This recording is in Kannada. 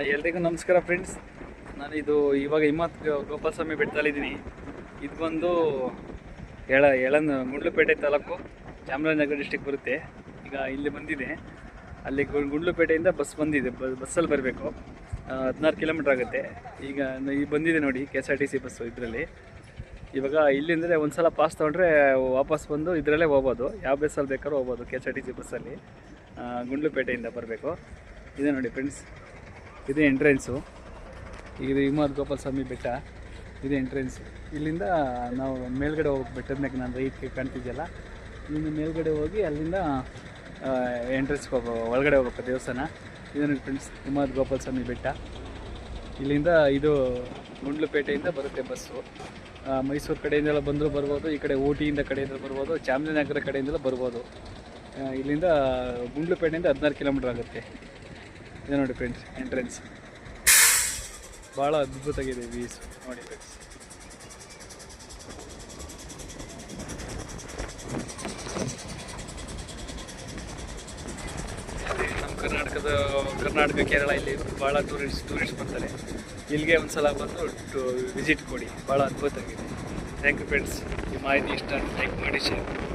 ಎಲ್ರಿಗೂ ನಮಸ್ಕಾರ ಫ್ರೆಂಡ್ಸ್. ನಾನು ಇವಾಗ ಹಿಮ್ಮತ್ ಗೋಪಾಲಸ್ವಾಮಿ ಬೆಟ್ಟದಲ್ಲಿದ್ದೀನಿ. ಇದು ಬಂದು ಗುಂಡ್ಲುಪೇಟೆ ತಾಲೂಕು, ಚಾಮರಾಜನಗರ ಡಿಸ್ಟಿಕ್ ಬರುತ್ತೆ. ಈಗ ಇಲ್ಲಿ ಬಂದಿದೆ, ಅಲ್ಲಿ ಗುಂಡ್ಲುಪೇಟೆಯಿಂದ ಬಸ್ ಬಂದಿದೆ. ಬಸ್ಸಲ್ಲಿ ಬರಬೇಕು, 16 ಕಿಲೋಮೀಟ್ರ್ ಆಗುತ್ತೆ. ಈಗ ಬಂದಿದೆ ನೋಡಿ KSRTC ಬಸ್ಸು. ಇದರಲ್ಲಿ ಇವಾಗ ಇಲ್ಲಿಂದರೆ ಒಂದು ಸಲ ಪಾಸ್ ತೊಗೊಂಡ್ರೆ ವಾಪಸ್ ಬಂದು ಇದರಲ್ಲೇ ಹೋಗ್ಬೋದು. ಯಾವ ಬಸ್ಸಲ್ಲಿ ಬೇಕಾದ್ರೂ ಹೋಗ್ಬೋದು. KSRTC ಬಸ್ಸಲ್ಲಿ ಗುಂಡ್ಲುಪೇಟೆಯಿಂದ ಬರಬೇಕು. ಇದೆ ನೋಡಿ ಫ್ರೆಂಡ್ಸ್, ಇದು ಎಂಟ್ರೆನ್ಸು. ಇದು ಹಿಮ್ಮತ್ ಗೋಪಾಲಸ್ವಾಮಿ ಬೆಟ್ಟ, ಇದು ಎಂಟ್ರೆನ್ಸು. ಇಲ್ಲಿಂದ ನಾವು ಮೇಲ್ಗಡೆ ಹೋಗ್ಬೇಕು. ಬೆಟ್ಟದ ಮೇಲೆ ನಾನು ರೈಟ್ಗೆ ಕಾಣ್ತಿದ್ಯಲ್ಲ, ಇಲ್ಲಿಂದ ಮೇಲ್ಗಡೆ ಹೋಗಿ ಅಲ್ಲಿಂದ ಎಂಟ್ರೆನ್ಸ್ಗೆ ಒಳಗಡೆ ಹೋಗ್ಬೇಕು ದೇವಸ್ಥಾನ. ಇದು ನೋಡಿ ಫ್ರೆಂಡ್ಸ್, ಹಿಮ್ಮತ್ ಗೋಪಾಲಸ್ವಾಮಿ ಬೆಟ್ಟ. ಇಲ್ಲಿಂದ ಇದು ಗುಂಡ್ಲುಪೇಟೆಯಿಂದ ಬರುತ್ತೆ ಬಸ್ಸು. ಮೈಸೂರು ಕಡೆಯಿಂದೆಲ್ಲ ಬಂದರೂ ಬರ್ಬೋದು, ಈ ಕಡೆ ಊಟಿಯಿಂದ ಕಡೆಯಿಂದ ಬರ್ಬೋದು, ಚಾಮರಾಜನಗರ ಕಡೆಯಿಂದೆಲ್ಲ ಬರ್ಬೋದು. ಇಲ್ಲಿಂದ ಗುಂಡ್ಲುಪೇಟೆಯಿಂದ 16 ಕಿಲೋಮೀಟ್ರ್ ಆಗುತ್ತೆ. ಇದೆ ನೋಡಿ ಫ್ರೆಂಡ್ಸ್ ಎಂಟ್ರೆನ್ಸ್. ಭಾಳ ಅದ್ಭುತವಾಗಿದೆ ವ್ಯೂಸ್ ನೋಡಿ ಫ್ರೆಂಡ್ಸ್. ನಮ್ಮ ಕರ್ನಾಟಕ ಕೇರಳ ಇಲ್ಲಿ ಭಾಳ ಟೂರಿಸ್ಟ್ ಬರ್ತಾರೆ. ಇಲ್ಲಿಗೆ ಒಂದು ಸಲ ಬಂದು ವಿಸಿಟ್ ಕೊಡಿ, ಭಾಳ ಅದ್ಭುತವಾಗಿದೆ. Thank you friends. ಈ ಮಾಹಿತಿ ಇಷ್ಟ ಲೈಕ್ ಮಾಡಿ, ಶೇರ್ ಮಾಡಿ.